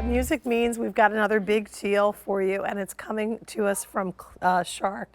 that music means we've got another big deal for you, and it's coming to us from Shark.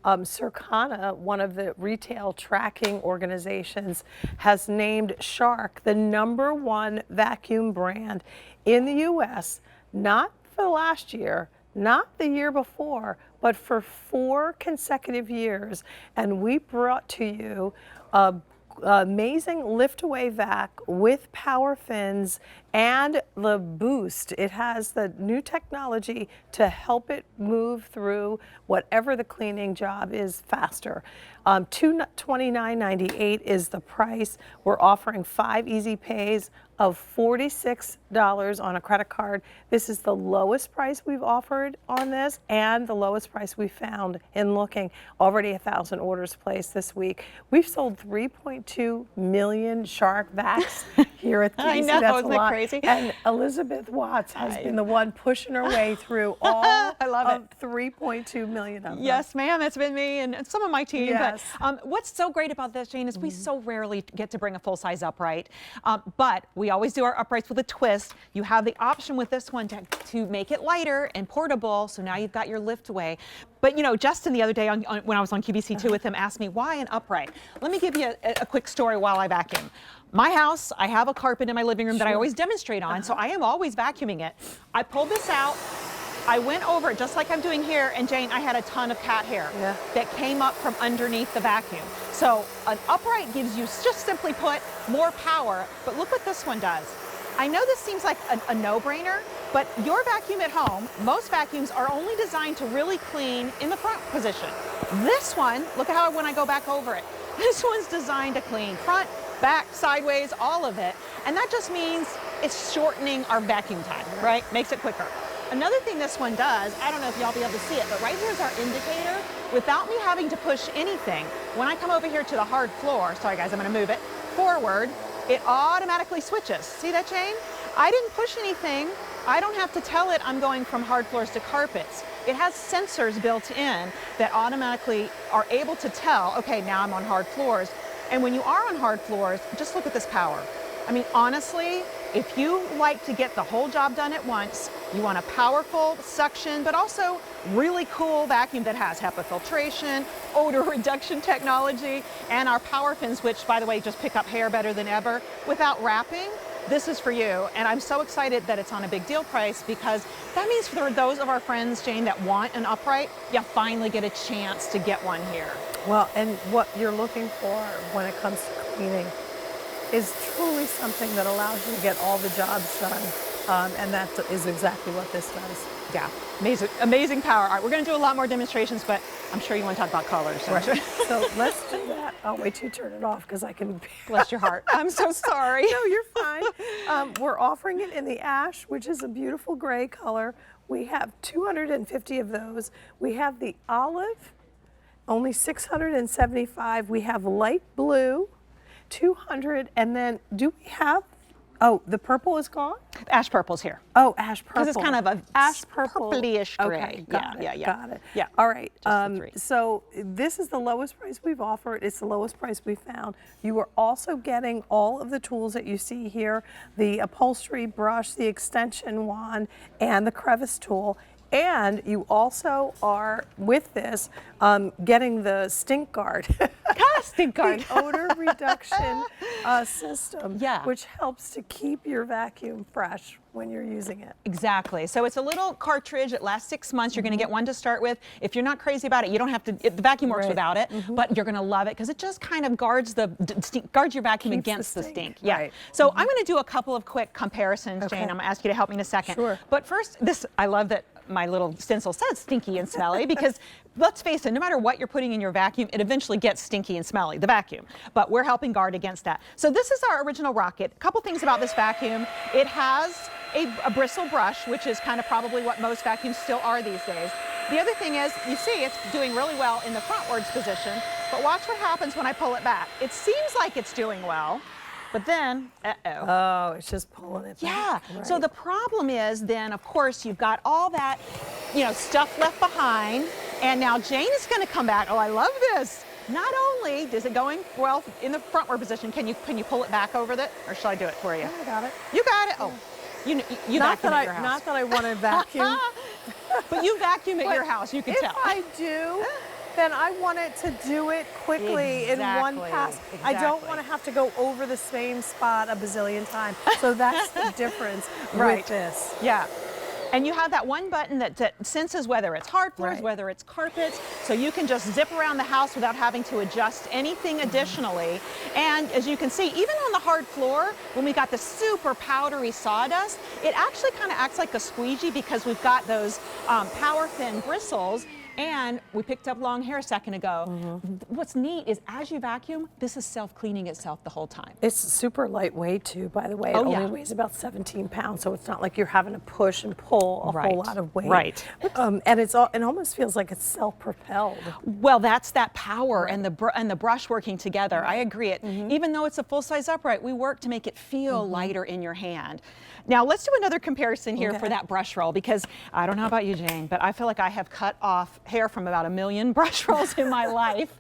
Circana, one of the retail tracking organizations, has named Shark the #1 vacuum brand in the U.S., not for last year, not the year before, but for 4 consecutive years. And we brought to you a amazing lift-away vac with PowerFins and the boost. It has the new technology to help it move through whatever the cleaning job is faster. $229.98 is the price. We're offering 5 easy pays of $46 on a credit card. This is the lowest price we've offered on this and the lowest price we found in looking. Already 1,000 orders placed this week. We've sold 3.2 million Shark vacs here at QVC. I know, That's isn't a lot. that crazy? And Elizabeth Watts has been the one pushing her way through all I love of 3.2 million of them. Yes, ma'am, it's been me and some of my team. Yes. But what's so great about this, Jane, is we so rarely get to bring a full-size upright. But we always do our uprights with a twist. You have the option with this one to make it lighter and portable, so now you've got your lift away. But you know, Justin the other day when I was on QVC2 with him asked me, why an upright? Let me give you a quick story while I vacuum. My house, I have a carpet in my living room that I always demonstrate on, so I am always vacuuming it. I pulled this out, I went over it just like I'm doing here, and Jane, I had a ton of cat hair that came up from underneath the vacuum. So an upright gives you, just simply put, more power, but look what this one does. I know this seems like a no-brainer, but your vacuum at home, most vacuums are only designed to really clean in the front position. This one, look at how when I go back over it, this one's designed to clean front, back, sideways, all of it. And that just means it's shortening our vacuum time, right? Makes it quicker. Another thing this one does, I don't know if y'all be able to see it, but right here is our indicator. Without me having to push anything, when I come over here to the hard floor, sorry guys, I'm gonna move it forward, it automatically switches. See that, Jane? I didn't push anything. I don't have to tell it I'm going from hard floors to carpets. It has sensors built in that automatically are able to tell, okay, now I'm on hard floors. And when you are on hard floors, just look at this power. I mean, honestly, if you like to get the whole job done at once, you want a powerful suction, but also really cool vacuum that has HEPA filtration, odor reduction technology, and our PowerFins, which, by the way, just pick up hair better than ever without wrapping. This is for you, and I'm so excited that it's on a big deal price, because that means for those of our friends, Jane, that want an upright, you finally get a chance to get one here. Well, and what you're looking for when it comes to cleaning is truly something that allows you to get all the jobs done, and that is exactly what this does. Yeah, amazing power. All right, we're going to do a lot more demonstrations, but I'm sure you want to talk about colors. Right. So let's do that. I'll wait till you turn it off, because I can... Bless your heart. I'm so sorry. No, you're fine. We're offering it in the ash, which is a beautiful gray color. We have 250 of those. We have the olive, only 675. We have light blue, 200, and then do we have, oh, the purple is gone? Ash purple's here. Oh, ash purple. Because it's kind of a ash purple, purpley-ish gray. Okay, got it. Yeah. All right. Just so this is the lowest price we've offered. It's the lowest price we found. You are also getting all of the tools that you see here: the upholstery brush, the extension wand, and the crevice tool. And you also are, with this, getting the stink guard. Stink guard. The odor reduction system, which helps to keep your vacuum fresh when you're using it. Exactly. So it's a little cartridge. It lasts 6 months. You're going to get one to start with. If you're not crazy about it, you don't have to. The vacuum works without it, but you're going to love it because it just kind of guards your vacuum against the stink. Yeah. Right. So I'm going to do a couple of quick comparisons, Jane. I'm going to ask you to help me in a second. Sure. But first, I love that my little stencil says stinky and smelly, because let's face it, no matter what you're putting in your vacuum, it eventually gets stinky and smelly, the vacuum. But we're helping guard against that. So this is our original Rocket. A couple things about this vacuum. It has a bristle brush, which is kind of probably what most vacuums still are these days. The other thing is, you see it's doing really well in the frontwards position, but watch what happens when I pull it back. It seems like it's doing well, but then, oh, it's just pulling it back. Yeah, right. So the problem is then, of course, you've got all that, stuff left behind, and now Jane is going to come back. Oh, I love this. Not only is it going well in the frontward position, can you pull it back over it, or shall I do it for you? I got it. You got it. Oh, you vacuum at your house. Not that I want to vacuum. But you vacuum at your house, you can tell. If I do, then I want it to do it quickly in one pass. I don't want to have to go over the same spot a bazillion times. So that's the difference with this. Yeah. And you have that one button that senses whether it's hard floors, whether it's carpets, so you can just zip around the house without having to adjust anything additionally. And as you can see, even on the hard floor, when we got the super powdery sawdust, it actually kind of acts like a squeegee because we've got those PowerFin bristles. And we picked up long hair a second ago. What's neat is as you vacuum, this is self-cleaning itself the whole time. It's super lightweight too, by the way. It only weighs about 17 pounds, so it's not like you're having to push and pull a whole lot of weight. And it almost feels like it's self-propelled. Well, that's that power and the brush working together. I agree. Even though it's a full-size upright, we work to make it feel lighter in your hand. Now let's do another comparison here for that brush roll, because I don't know about you, Jane, but I feel like I have cut off hair from about 1 million brush rolls in my life.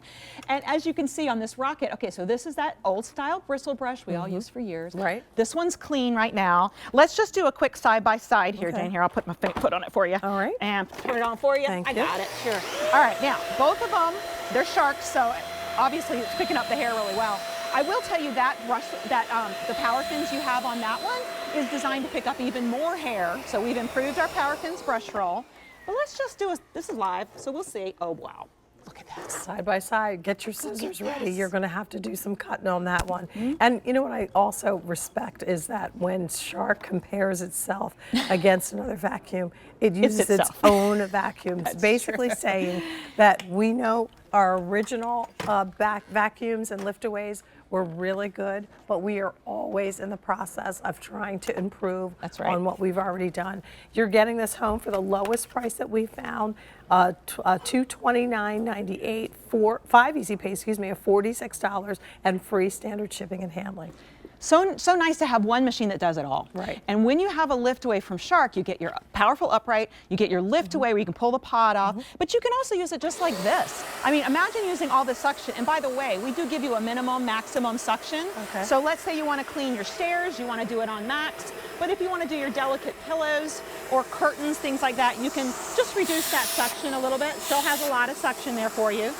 And as you can see on this rocket, okay, so this is that old style bristle brush we all used for years. This one's clean right now. Let's just do a quick side by side here, Jane. Here, I'll put my foot on it for you. All right. And put it on for you. Thank you. Got it, sure. All right, now, both of them, they're sharks, so obviously it's picking up the hair really well. I will tell you that brush, the PowerFins you have on that one is designed to pick up even more hair. So we've improved our PowerFins brush roll. But let's just do this is live, so we'll see. Oh, wow. Look at that. Side by side, get your scissors ready. You're going to have to do some cutting on that one. And you know what I also respect is that when Shark compares itself against another vacuum, it uses its own vacuum. It's basically saying that we know our original vacuums and liftaways were really good, but we are always in the process of trying to improve on what we've already done. You're getting this home for the lowest price that we found, $229.98 for 5 easy pay, of $46 and free standard shipping and handling. So nice to have one machine that does it all. And when you have a lift away from Shark, you get your powerful upright, you get your lift away where you can pull the pod off, but you can also use it just like this. I mean, imagine using all this suction. And by the way, we do give you a minimum, maximum suction. So let's say you want to clean your stairs, you want to do it on max, but if you want to do your delicate pillows or curtains, things like that, you can just reduce that suction a little bit. Still has a lot of suction there for you.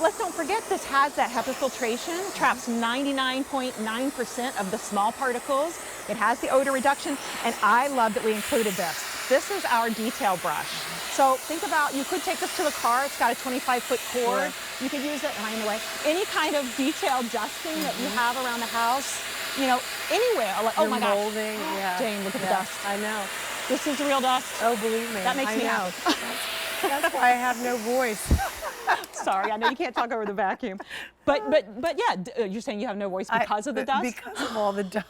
Let's don't forget this has that HEPA filtration, traps 99.9% of the small particles. It has the odor reduction, and I love that we included this. This is our detail brush. So think about, you could take this to the car. It's got a 25-foot cord. You could use it, anyway, any kind of detail dusting that you have around the house, you know, anywhere. Like, oh my gosh. Molding, Jane, look at the dust. I know. This is the real dust. Oh, believe me. That makes me happy. That's why I have no voice. Sorry, I know you can't talk over the vacuum. But yeah, you're saying you have no voice because of the dust? Because of all the dust.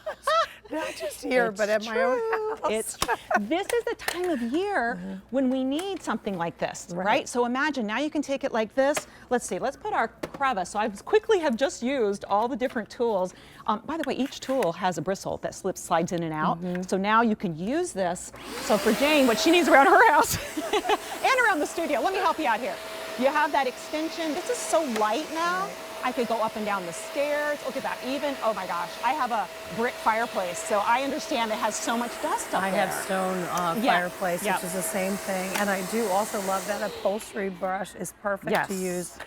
Not just here, but at my own house. This is the time of year when we need something like this, right? So imagine, now you can take it like this. Let's see, let's put our crevice. So I quickly have just used all the different tools. By the way, each tool has a bristle that slides in and out. So now you can use this. So for Jane, what she needs around her house and around the studio, let me help you out here. You have that extension. This is so light now. I could go up and down the stairs. Look at that. Even, oh my gosh, I have a brick fireplace, so I understand it has so much dust up there. I have stone fireplace, which is the same thing. And I do also love that upholstery brush is perfect to use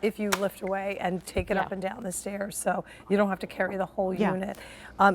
if you lift away and take it up and down the stairs, so you don't have to carry the whole unit.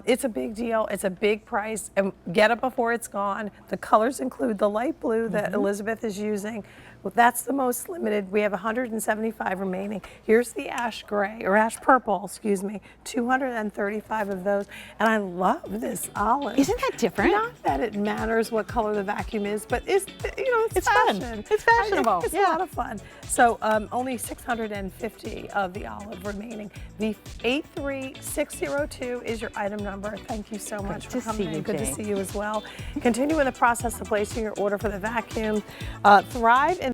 It's a big deal. It's a big price. And get it before it's gone. The colors include the light blue that Elizabeth is using. Well, that's the most limited. We have 175 remaining. Here's the ash gray, or ash purple, 235 of those. And I love this olive. Isn't that different? Not that it matters what color the vacuum is, but it's fashion. Fun. It's fashionable. It's a lot of fun. So only 650 of the olive remaining. The 83602 is your item number. Thank you so much for coming in. Good to see you as well. Continue in the process of placing your order for the vacuum. Thrive in